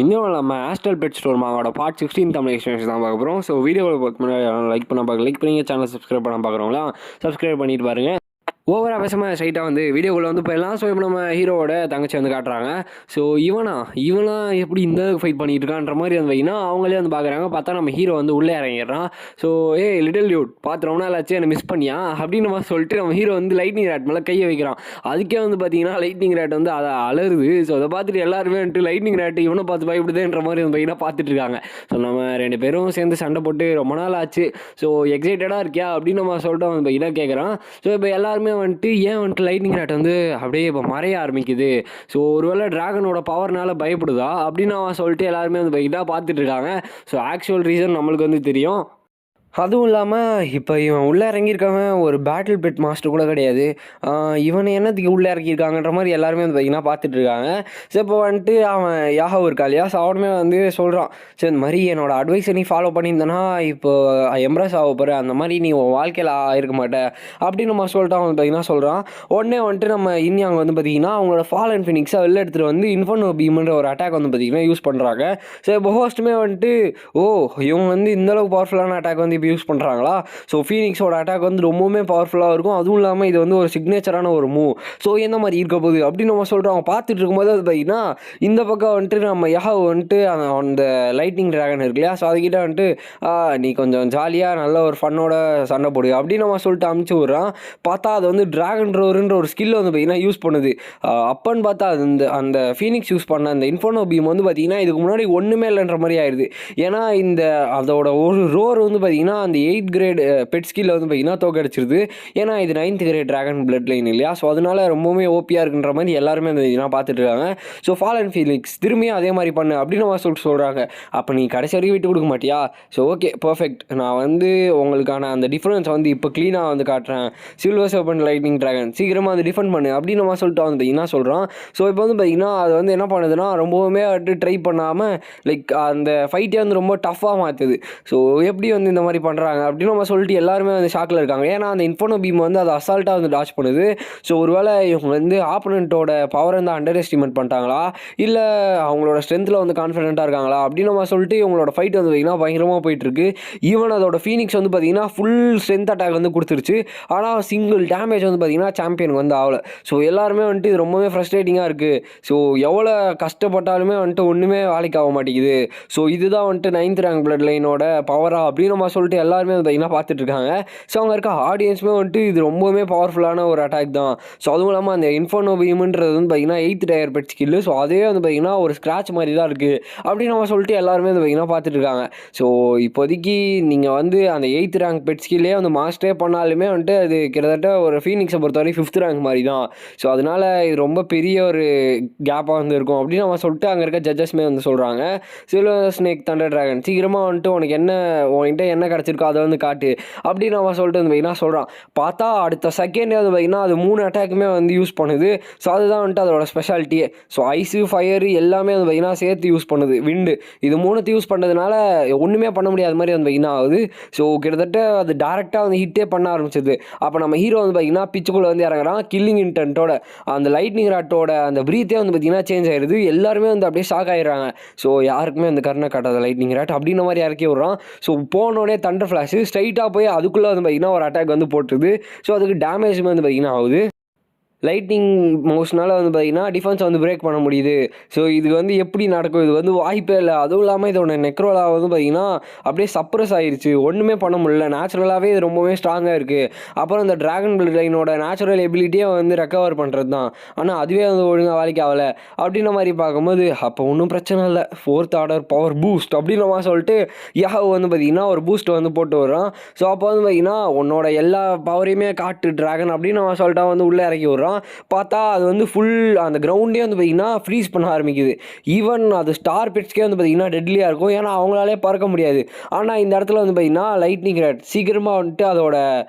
இன்னும் நம்ம astral bed store மாவோட பார்ட் 16 தமிழ் எக்ஸ்பீரியன்ஸ் தான் பார்க்க போகிறோம். வீடியோவில் பார்த்து முன்னாடி லைக் பண்ணுங்க, சேனல் சப்ஸ்கிரைப் பண்ண பார்க்குறவங்களாம் சப்ஸ்கிரைப் பண்ணிட்டு பாருங்கள். ஓவராக பேசாமல் ஸ்ட்ரைட்டாக வந்து வீடியோக்குள்ளே வந்து போயிடலாம். இப்போ நம்ம ஹீரோவோட தங்கச்சி வந்து காட்டுறாங்க. இவனா எப்படி இந்த ஃபைட் பண்ணிட்டு இருக்கான்ற மாதிரி வந்து வைனா அவங்களே வந்து பார்க்குறாங்க. பார்த்தா நம்ம ஹீரோ வந்து உள்ளே இறங்கிடுறான். லிட்டில் டியூட் பார்த்து ரொம்ப நாள் ஆச்சு, என்னை மிஸ் பண்ணியா அப்படின்னு நம்ம சொல்லிட்டு நம்ம ஹீரோ வந்து லைட்னிங் ரேட் மேலே கையை வைக்கிறான். அதுக்கே வந்து பார்த்தீங்கன்னா லைட்னிங் ரேட் வந்து அதை அலருது. அதை பார்த்துட்டு எல்லாருமே வந்துட்டு லைட்னிங் ரேட் இவனை பார்த்து பயப்படுதுன்ற மாதிரி வந்து பையனாக பார்த்துட்டு இருக்காங்க. நம்ம 2 பேரும் சேர்ந்து சண்டை போட்டு ரொம்ப நாள் ஆச்சு, எக்ஸைட்டடாக இருக்கியா அப்படின்னு நம்ம சொல்லிட்டு வந்து பையனாக கேட்குறான். இப்போ எல்லாருமே வந்துட்டு லைட்னிங் ரேட் வந்து அப்படியே இப்போ மறைய ஆரம்பிக்குது. ஒருவேளை டிராகனோட பவர்னால பயப்படுதா அப்படின்னு அவன் சொல்லிட்டு எல்லாருமே வந்து பைக்கிட்டாக பார்த்துட்டு இருக்காங்க. ஆக்சுவல் ரீசன் நம்மளுக்கு வந்து தெரியும். அதுவும் இல்லாமல் இப்போ இவன் உள்ளே இறங்கியிருக்கவன் ஒரு பேட்டில் பெட் மாஸ்டர் கூட கிடையாது. இவனை என்னத்துக்கு உள்ளே இறக்கியிருக்காங்கன்ற மாதிரி எல்லாருமே வந்து பார்த்திங்கன்னா பார்த்துட்ருக்காங்க. இப்போ வந்துட்டு அவன் யாஹவ் இருக்கா இல்லையா, அவனுமே வந்து சொல்கிறான், இந்த மாதிரி என்னோடய அட்வைஸை நீ ஃபாலோ பண்ணியிருந்தனா இப்போ எம்ப்ரஸ் ஆக போகிற, அந்த மாதிரி நீ உன் வாழ்க்கையில் இருக்க மாட்டே அப்படின்னு நம்ம சொல்லிட்டு அவன் பார்த்திங்கன்னா சொல்கிறான். உடனே வந்துட்டு நம்ம இனியாங்க வந்து பார்த்திங்கன்னா அவங்களோட ஃபால் அண்ட் ஃபினிக்ஸை வெளில எடுத்துகிட்டு வந்து இன்ஃபர்னோ பீம்ன்ற ஒரு அட்டாக் வந்து பார்த்திங்கன்னா யூஸ் பண்ணுறாங்க. இப்போ ஹோஸ்ட்டுமே வந்துட்டு இவங்க வந்து இந்தளவுக்கு பவர்ஃபுல்லான அட்டாக் வந்து யூஸ் பண்ணுறாங்களா. ஃபீனிக்ஸோட அட்டாக் வந்து ரொம்பவுமே பவர்ஃபுல்லாக இருக்கும். அதுவும் இல்லாமல் இது வந்து ஒரு சிக்னேச்சரான ஒரு மூவ். எந்த மாதிரி இருக்க போகுது அப்படின்னு நம்ம சொல்கிறோம். பார்த்துட்டு இருக்கும்போது அது பார்த்தீங்கன்னா இந்த பக்கம் வந்துட்டு நம்ம யாஹவ் வந்துட்டு அந்த லைட்னிங் ட்ராகன் இருக்கு இல்லையா, அதுக்கிட்ட வந்துட்டு நீ கொஞ்சம் ஜாலியாக நல்ல ஒரு ஃபன்னோட சண்டை போடு அப்படின்னு நம்ம சொல்லிட்டு அமுச்சு விட்றான். பார்த்தா அது வந்து ட்ராகன் ரோருன்ற ஒரு ஸ்கில் வந்து பார்த்தீங்கன்னா யூஸ் பண்ணுது. அப்பன்னு பார்த்தா அது அந்த ஃபீனிக்ஸ் யூஸ் பண்ண அந்த இன்ஃபர்னோ பீம் வந்து பார்த்தீங்கன்னா இதுக்கு முன்னாடி ஒன்றுமே இல்லைன்ற மாதிரி ஆயிடுது. ஏன்னா அதோட ஒரு ரோர் வந்து பார்த்தீங்கன்னா அந்த 8th கிரேட் பெட் ஸ்கில் வந்து பார்த்தீங்கன்னா தோக்கடிச்சிருது. ஏன்னா இது 9th great dragon blood line இல்லையா, அதனால ரொம்பவுமே ஓபியாக இருக்குன்ற மாதிரி எல்லாருமே அந்த இதெல்லாம் பார்த்துட்டு இருக்காங்க. ஃபால் அண்ட் ஃபீனிக்ஸ் திரும்பியும் அதே மாதிரி பண்ணு அப்படின்னு நம்ம சொல்கிறாங்க. அப்போ நீ கடைசி வரைக்கும் விட்டு கொடுக்க மாட்டியா? ஓகே பர்ஃபெக்ட், நான் வந்து உங்களுக்கான அந்த டிஃப்ரென்ஸ் வந்து இப்போ க்ளீனாக வந்து காட்டுறேன். சில்வர் சர்பன்ட் லைட்னிங் ட்ராகன் சீக்கிரமாக அது டிஃபெண்ட் பண்ணு அப்படின்னு நம்ம சொல்லிட்டு வந்து பார்த்தீங்கன்னா சொல்கிறான். இப்போ வந்து பார்த்தீங்கன்னா அது வந்து என்ன பண்ணுதுன்னா ரொம்பவுமே வந்துட்டு ட்ரை பண்ணாமல் அந்த ஃபைட்டே வந்து ரொம்ப டஃப்பாக மாற்றுது. எப்படி வந்து இந்த மாதிரி பண்ணுறாங்க அப்படின்னு நம்ம சொல்லிட்டு எல்லாருமே வந்து ஷாக்கில் இருக்காங்க. ஏன்னா அந்த இன்ஃபர்னோ பீம் வந்து அதை அசால்ட்டாக வந்து டாச் பண்ணுது. ஒருவேளை இவங்க வந்து ஆப்போனண்ட்டோட பவரை வந்து அண்டர் எஸ்டிமேட் பண்ணிட்டாங்களா, இல்லை அவங்களோட ஸ்ட்ரென்த்தில் வந்து கான்ஃபிடென்ட்டாக இருக்காங்களா அப்படின்னு நம்ம சொல்லிட்டு இவங்களோட ஃபைட் வந்து பார்த்திங்கன்னா பயங்கரமாக போயிட்டுருக்கு. ஈவன் அதோட ஃபீனிக்ஸ் வந்து பார்த்திங்கன்னா ஃபுல் ஸ்ட்ரென்த் அட்டாக் வந்து கொடுத்துருச்சு. ஆனால் சிங்கிள் டேமேஜ் வந்து பார்த்திங்கன்னா சாம்பியனுக்கு வந்து ஆகலை. எல்லாருமே வந்துட்டு இது ரொம்பவே ஃப்ரஸ்ட்ரேட்டிங்காக இருக்குது. எவ்வளோ கஷ்டப்பட்டாலுமே வந்துட்டு ஒன்றுமே வேலைக்கு ஆக மாட்டேங்குது. இதுதான் வந்துட்டு 9th ரேங்க் பிளட் லைனோட பவரா அப்படின்னு நம்ம சொல்லிட்டு எல்லாருமே வந்து பார்த்திங்கன்னா பார்த்துட்டு இருக்காங்க. அங்கே இருக்க ஆடியன்ஸுமே வந்துட்டு இது ரொம்பவுமே பவர்ஃபுல்லான ஒரு அட்டாக் தான். அதுவும் இல்லாமல் அந்த இன்ஃபர்னோ பீம்ன்றது வந்து பார்த்திங்கன்னா 8th டயர் பெட் ஸ்கில். அதே வந்து பார்த்திங்கன்னா ஒரு ஸ்க்ராட்ச் மாதிரி தான் இருக்குது அப்படின்னு நம்ம சொல்லிட்டு எல்லாருமே வந்து பார்த்திங்கன்னா பார்த்துட்டு இருக்காங்க. இப்போதைக்கு நீங்கள் வந்து அந்த 8th ரேங்க் பெட் ஸ்கில்லே வந்து மாஸ்டரே பண்ணாலுமே வந்துட்டு அது கிட்டத்தட்ட ஒரு ஃபீனிக்ஸை பொறுத்தவரை 5th ரேங்க் மாதிரி தான். அதனால் இது ரொம்ப பெரிய ஒரு கேப்பாக வந்து இருக்கும் அப்படின்னு நம்ம சொல்லிட்டு அங்கே இருக்க ஜட்ஜஸ்மே வந்து சொல்கிறாங்க. சில்வர் ஸ்னேக் தண்டர் ட்ராகன் சீக்கிரமாக வந்துட்டு உன்கிட்ட என்ன கிடச்சிருக்கோ அதை வந்து காட்டு அப்படின்னு அவன் சொல்லிட்டு வந்து பார்த்திங்கன்னா சொல்கிறான். பார்த்தா அடுத்த செகண்டே வந்து பார்த்திங்கன்னா அது 3 அட்டாக்குமே வந்து யூஸ் பண்ணுது. அதுதான் வந்துட்டு அதோட ஸ்பெஷாலிட்டியே. ஐஸு ஃபயரு எல்லாமே வந்து பார்த்திங்கன்னா சேர்த்து யூஸ் பண்ணுது. விண்டு இது 3 யூஸ் பண்ணுறதுனால ஒன்றுமே பண்ண முடியாத மாதிரி வந்து பார்த்திங்கன்னா ஆகுது. கிட்டத்தட்ட அது டேரெக்டாக வந்து ஹிட்டே பண்ண ஆரம்பிச்சது. அப்போ நம்ம ஹீரோ வந்து பார்த்திங்கன்னா பிச்சுக்குள்ளே வந்து இறங்குறான். கில்லிங் இன்டென்ட்டோட அந்த லைட்னிங் ராட்டோட அந்த ப்ரீத்தே வந்து பார்த்திங்கன்னா சேஞ்ச் ஆயிடுது. எல்லாருமே வந்து அப்படியே ஷாக் ஆகிடுறாங்க. யாருக்குமே அந்த கருணை காட்டாத லைட்னிங் ராட் அப்படின்ற மாதிரி இறக்கி விட்றான். போனோடனே தண்டர் ஃப்ளாஷு ஸ்ட்ரைட்டாக போய் அதுக்குள்ளே வந்து பார்த்திங்கன்னா ஒரு அட்டாக் வந்து போட்டுருது. அதுக்கு டேமேஜுமே வந்து பார்த்திங்கன்னா ஆகுது. லைட்னிங் மவுஸ்னால் வந்து பார்த்திங்கன்னா டிஃபென்ஸை வந்து பிரேக் பண்ண முடியுது. இது வந்து எப்படி நடக்கும், இது வந்து வாய்ப்பே இல்லை. அதுவும் இல்லாமல் இதோட நெக்ரோலா வந்து பார்த்திங்கன்னா அப்படியே சப்ரஸ் ஆகிடுச்சு, ஒன்றுமே பண்ண முடியல. நேச்சுரலாகவே இது ரொம்பவே ஸ்ட்ராங்காக இருக்குது. அப்புறம் இந்த ட்ராகன் பிளட் லைனோட நேச்சுரல் எபிலிட்டியை வந்து ரெக்கவர் பண்ணுறது தான். ஆனால் அதுவே வந்து ஒழுங்காக வேலைக்கு ஆகலை அப்படின்ற மாதிரி பார்க்கும்போது அப்போ ஒன்றும் பிரச்சனை இல்லை, 4th ஆர்டர் பவர் பூஸ்ட் அப்படின்னு நம்ம சொல்லிட்டு யாஹவ் வந்து பார்த்திங்கன்னா ஒரு பூஸ்ட்டை வந்து போட்டு வர்றான். அப்போ வந்து பார்த்திங்கன்னா உன்னோட எல்லா பவரையுமே காட்டு ட்ராகன் அப்படின்னு நம்ம சொல்லிட்டா வந்து உள்ளே இறக்கி விட்றான். பார்த்தா அது வந்து ஃபுல் அந்த கிரவுண்டே வந்து பார்த்திங்கன்னா ஃப்ரீஸ் பண்ண ஆரம்பிக்குது. ஈவன் அது ஸ்டார் பெட்ஸ்க்கே வந்து பார்த்திங்கன்னா டெட்லியாக இருக்கும், ஏன்னா அவங்களாலே பறக்க முடியாது. ஆனால் இந்த இடத்துல வந்து பார்த்திங்கன்னா லைட்னிங் ரேட் சீக்கிரமாக வந்துட்டு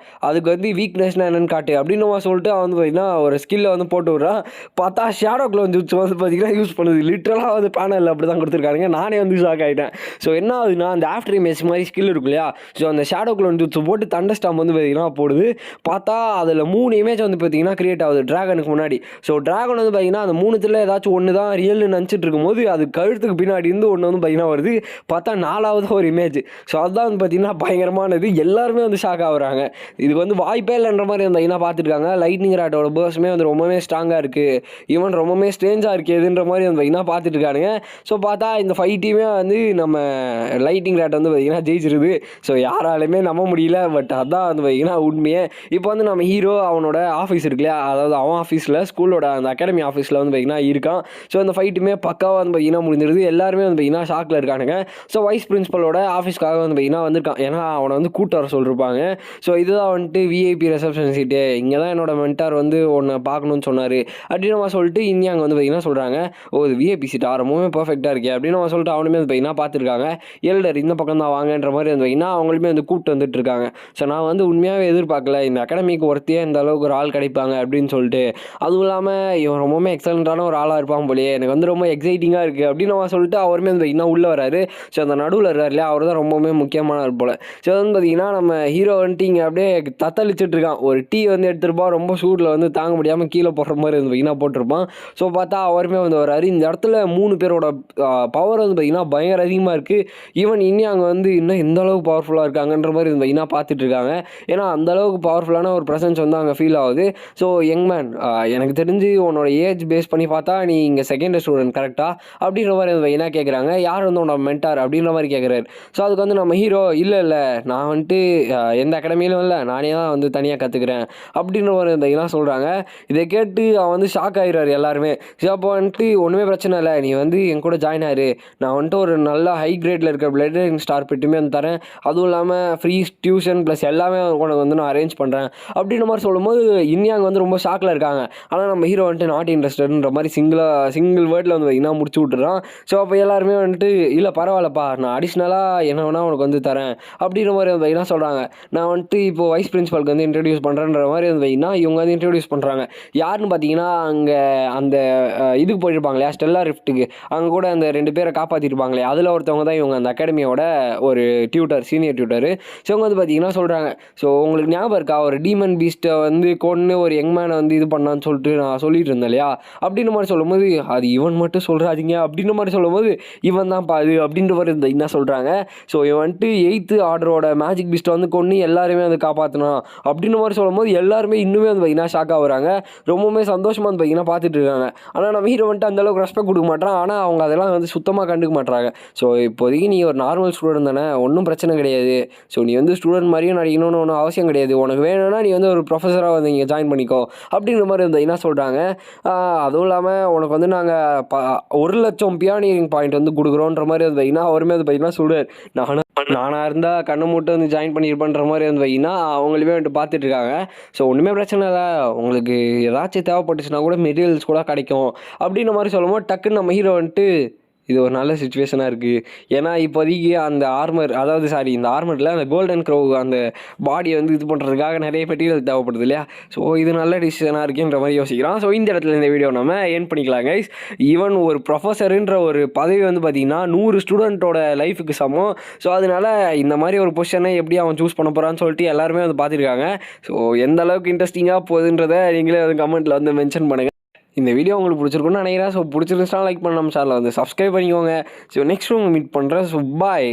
அதுக்கு வந்து வீக்னஸ்னால் என்னென்னு காட்டு அப்படின்னு நம்ம சொல்லிட்டு வந்து பார்த்திங்கன்னா ஒரு ஸ்கில்லை வந்து போட்டு விட்றான். பார்த்தா ஷேடோ க்ளோன் ஜூட்ஸ் வந்து பார்த்திங்கன்னா யூஸ் பண்ணுது. லிட்டரலாக வந்து பேனலில் அப்படி தான் கொடுத்துருக்காங்க. நானே வந்து ஷாக் ஆகிட்டேன். என்ன ஆகுதுன்னா அந்த ஆஃப்டர் இமேஜ் மாதிரி ஸ்கில் இருக்கு இல்லையா, அந்த ஷேடோ க்ளோன் ஜூட்ஸ் போட்டு தண்டர் ஸ்டாம் வந்து பார்த்திங்கன்னா போடுது. பார்த்தா அதில் 3 இமேஜ் வந்து பார்த்திங்கன்னா கிரியேட் ஆகுது. ட்ராகனுக்கு முன்னாடி. ஸோ ட்ராகன் வந்து பார்த்தீங்கன்னா அந்த 3த்துல ஏதாச்சும் ஒன்று தான் ரியல்னு நினச்சிட்டு இருக்கும்போது அது கழுத்துக்கு பின்னாடி இருந்து ஒன்று வந்து பார்த்தீங்கன்னா வருது. பார்த்தா 4வது ஒரு இமேஜ். ஸோ அதுதான் வந்து பார்த்தீங்கன்னா பயங்கரமானது. எல்லாருமே வந்து ஷாக் ஆகுறாங்க. இதுக்கு வந்து வாய்ப்பே இல்லைன்ற மாதிரி வந்து பார்த்தீங்கன்னா பார்த்துருக்காங்க. லைட்னிங் ராட்டோட பர்ஸ்மே வந்து ரொம்பவே ஸ்ட்ராங்காக இருக்குது. ஈவன் ரொம்பவே ஸ்ட்ரேஞ்சாக இருக்குதுன்ற மாதிரி வந்து பார்த்தீங்கன்னா பார்த்துட்டு இருக்கானுங்க. ஸோ பார்த்தா இந்த ஃபைட்டையுமே வந்து நம்ம லைட்டிங் ராட் வந்து பார்த்தீங்கன்னா ஜெயிச்சிருது. ஸோ யாராலுமே நம்ப முடியல. பட் அதான் வந்து பார்த்தீங்கன்னா உண்மையே. இப்போ வந்து நம்ம ஹீரோ அவனோட ஆஃபீஸ் இருக்கு இல்லையா, அதாவது அவன் ஆஃபீஸில் ஸ்கூலோட அந்த அகாடமி ஆஃபீஸில் வந்து பார்த்தீங்கன்னா இருக்கான். ஸோ அந்த ஃபைட்டுமே பக்காவாக வந்து பார்த்தீங்கன்னா முடிஞ்சிருது. எல்லாருமே வந்து பார்த்தீங்கன்னா ஷாக்கில் இருக்கானுங்க. ஸோ வைஸ் பிரின்சிபலோட ஆஃபீஸ்க்காக வந்து பார்த்தீங்கன்னா வந்திருக்கான். ஏன்னா அவனை வந்து கூட்டு வர சொல்லியிருப்பாங்க. ஸோ இதுதான் வந்துட்டு விஐபி ரிசப்ஷன் சீட்டு, இங்கே தான் என்னோட மென்டார் வந்து உன்னை பார்க்கணும்னு சொன்னார் அப்படின்னு நம்ம சொல்லிட்டு இனி அங்கே வந்து பார்த்தீங்கன்னா சொல்கிறாங்க. ஓ இது விஐபி சீட்டா, ரொம்பவே பர்ஃபெக்டாக இருக்கே அப்படின்னு நம்ம சொல்லிட்டு அவனுமே வந்து பார்த்தீங்கன்னா பார்த்துருக்காங்க. எல்டர் இந்த பக்கம் தான் வாங்கன்ற மாதிரி வந்து பார்த்தீங்கன்னா அவங்களுமே வந்து கூப்பிட்டு வந்துட்டு இருக்காங்க. ஸோ நான் வந்து உண்மையாகவே எதிர்பார்க்கல இந்த அகாடமிக்கு ஒருத்தையே இந்த அளவுக்கு ஒரு ஆள் கிடைப்பாங்க அப்படின்னு சொல்லிட்டு. அதுவும் இல்லாமல் இவன் ரொம்பவுமே எக்ஸலண்ட்டான ஒரு ஆளாக இருப்பான் போலயே, எனக்கு வந்து ரொம்ப எக்ஸைட்டிங்காக இருக்குது அப்படின்னு நம்ம சொல்லிட்டு அவருமே வந்து பார்த்தீங்கன்னா உள்ளே வராரு. ஸோ அந்த நடுவில் இருக்கார் இல்லையா, அவர் தான் ரொம்பவுமே முக்கியமான போல். ஸோ வந்து பார்த்தீங்கன்னா நம்ம ஹீரோ வந்துட்டு இங்கே அப்படியே தத்தளிச்சுட்டு இருக்கான். ஒரு டீ வந்து எடுத்துருப்பான், ரொம்ப சூடில் வந்து தாங்க முடியாமல் கீழே போடுற மாதிரி வந்து பார்த்தீங்கன்னா போட்டிருப்பான். ஸோ பார்த்தா அவருமே வந்து வராரு. இந்த இடத்துல 3 பேரோட பவர் வந்து பார்த்தீங்கன்னா பயங்கர அதிகமாக இருக்குது. ஈவன் இன்னும் அங்கே வந்து இன்னும் எந்த அளவுக்கு பவர்ஃபுல்லாக இருக்காங்கன்ற மாதிரி வந்து பார்த்தீங்கன்னா பார்த்துட்டு இருக்காங்க. ஏன்னா அந்த அளவுக்கு பவர்ஃபுல்லான ஒரு ப்ரெசன்ஸ் வந்து அங்கே ஃபீல் ஆகுது. ஸோ யங் மேன், எனக்கு தெரிஞ்சு உன்னோட ஏஜ் பேஸ் பண்ணி பார்த்தா நீ இங்கே செகண்ட் ஸ்டூடெண்ட் கரெக்டாக அப்படின்ற மாதிரி வந்து பார்த்தீங்கன்னா கேட்குறாங்க. யார் வந்து உன்னோட மென்டார் அப்படின்ற மாதிரி கேட்குறாரு. ஸோ அதுக்கு வந்து நம்ம ஹீரோ இல்லை நான் வந்துட்டு எந்த அகாடமியிலும் இல்லை, நானே தான் வந்து தனியாக கற்றுக்கிறேன் அப்படின்ற மாதிரி வந்து சொல்கிறாங்க. இதை கேட்டு அவன் வந்து ஷாக் ஆகிடுறாரு எல்லாருமே. ஸோ அப்போ வந்துட்டு ஒன்றுமே பிரச்சனை இல்லை, நீ வந்து என் கூட ஜாயின் ஆயிரு, நான் வந்துட்டு ஒரு நல்ல ஹை கிரேடில் இருக்கிற பிளட் ஸ்டார் பெட்டுமே வந்து தரேன், அதுவும் இல்லாமல் ஃப்ரீ டியூஷன் ப்ளஸ் எல்லாமே உனக்கு வந்து நான் அரேஞ்ச் பண்ணுறேன் அப்படின்ற மாதிரி சொல்லும்போது இன்யாங் வந்து ரொம்ப ஷாக்கில் இருக்காங்க. ஆனால் நம்ம ஹீரோ வந்துட்டு நாட் இன்ட்ரெஸ்டட்ன்ற மாதிரி சிங்கிள் வேர்டில் வந்து பார்த்தீங்கன்னா முடிச்சு விட்டுறான். ஸோ அப்போ எல்லாருமே வந்துட்டு இல்லை பரவாயில்லப்பா, நான் அடிஷ்னலாக என்ன வேணால் உனக்கு வந்து தரேன் அப்படின்ற மாதிரி வந்து பார்த்தீங்கன்னா சொல்கிறாங்க. நான் வந்துட்டு இப்போது வைஸ் பிரின்சிபலுக்கு வந்து இன்ட்ரடியூஸ் பண்ணுறேன்ற மாதிரி வந்து பார்த்தீங்கன்னா இவங்க வந்து இன்ட்ரடியூஸ் பண்ணுறாங்க. யாருன்னு பார்த்தீங்கன்னா அங்கே அந்த இதுக்கு போயிருப்பாங்க இல்லையா, ஸ்டெல்லா ரிஃப்ட்டுக்கு, அங்கே கூட அந்த 2 பேரை காப்பாற்றிருப்பாங்களே, அதில் ஒருத்தவங்க தான் இவங்க அந்த அகாடமியோட ஒரு டியூட்டர், சீனியர் டியூட்டர். ஸோ அவங்க வந்து பார்த்தீங்கன்னா சொல்கிறாங்க, ஸோ உங்களுக்கு ஞாபகம் இருக்கா ஒரு டீமன் பீஸ்ட்டை வந்து கொன்று ஒரு யங் மேனை வந்து இது பண்ணான்னு சொல்லிட்டு நான் சொல்லிட்டு இருந்தேன் இல்லையா அப்படின்ற மாதிரி சொல்லும்போது, அது இவன் மட்டும் சொல்கிறாதீங்க அப்படின்ற மாதிரி சொல்லும்போது, இவன் தான் பாது அப்படின்ற மாதிரி என்ன சொல்கிறாங்க. ஸோ இவன் வந்துட்டு 8th ஆர்டரோட மேஜிக் பீஸ்ட்டை வந்து கொன்று எல்லாருமே வந்து காப்பாற்றினான் அப்படின்ற மாதிரி சொல்லும்போது எல்லாருமே இன்னுமே வந்து பார்த்தீங்கன்னா ஷாக் ஆகுறாங்க. ரொம்பவுமே சந்தோஷமாக வந்து பார்த்தீங்கன்னா பார்த்துட்டு இருக்காங்க. ஆனால் நம்ம ஹீரோ வந்துட்டு அந்தளவுக்கு ரெஸ்பெக்ட் கொடுக்க மாட்டான். ஆனால் அவங்க அதெல்லாம் வந்து சுத்தமாக கண்டுக்க மாட்டாங்க. ஸோ இப்போதைக்கு நீ ஒரு நார்மல் ஸ்டூடெண்ட் தானே, ஒன்றும் பிரச்சனை கிடையாது. ஸோ நீ வந்து ஸ்டூடெண்ட் மாதிரியும் நடிக்கணும்னு ஒன்றும் அவசியம் கிடையாது, உனக்கு வேணும்னா நீ வந்து ஒரு ப்ரொஃபஸராக வந்து இங்கே ஜாயின் பண்ணிக்கோ அப்படின்ற மாதிரி வந்து என்ன சொல்கிறாங்க. அதுவும் இல்லாமல் உனக்கு வந்து நாங்கள் 1,00,000 பியானியரிங் பாயிண்ட் வந்து கொடுக்குறோன்ற மாதிரி வந்து வைனா அவருமே வந்து பார்த்தீங்கன்னா சொல்லுவார். நானாக இருந்தால் கண்ணை மூட்டை வந்து ஜாயின் பண்ணியிருப்பேன்ற மாதிரி வந்து வைனா அவங்களுமே வந்துட்டு பார்த்துட்டு இருக்காங்க. ஸோ ஒன்றுமே பிரச்சனை இல்லை, உங்களுக்கு ஏதாச்சும் தேவைப்பட்டுச்சுன்னா கூட மெட்டீரியல்ஸ் கூட கிடைக்கும் அப்படின்ற மாதிரி சொல்லும்போது டக்குன்னு நம்ம ஹீரோ வந்துட்டு இது ஒரு நல்ல சுச்சுவேஷனாக இருக்குது. ஏன்னா இப்போதைக்கு அந்த ஆர்மர், அதாவது இந்த ஆர்மரில் அந்த கோல்டன் க்ரோ அந்த பாடியை வந்து இது பண்ணுறதுக்காக நிறைய மெட்டீரியல் தேவைப்படுது இல்லையா. ஸோ இது நல்ல டிசிஷனாக இருக்குன்ற மாதிரி யோசிக்கிறான். ஸோ இந்த இடத்துல இந்த வீடியோ நம்ம ஏன் பண்ணிக்கலாம் கைஸ். ஈவன் ஒரு ப்ரொஃபஸருன்ற ஒரு பதவி வந்து பார்த்திங்கன்னா 100 ஸ்டூடெண்ட்டோட லைஃபுக்கு சமம். ஸோ அதனால் இந்த மாதிரி ஒரு பொசிஷனை எப்படி அவன் சூஸ் பண்ண போகிறான்னு சொல்லிட்டு எல்லாருமே வந்து பார்த்துருக்காங்க. ஸோ எந்த அளவுக்கு இன்ட்ரெஸ்டிங்காக போகுதுன்றதை நீங்களே வந்து கமெண்ட்டில் வந்து மென்ஷன் பண்ணுங்கள். இந்த வீடியோ உங்களுக்கு பிடிச்சிருக்குன்னு நினைக்கிறேன். ஸோ பிடிச்சிருந்துச்சுன்னா லைக் பண்ண, நம்ம சேனலை வந்து சப்ஸ்கிரைப் பண்ணிக்கோங்க. ஸோ நெக்ஸ்ட் உங்கள் மீட் பண்ணுறேன். So bye.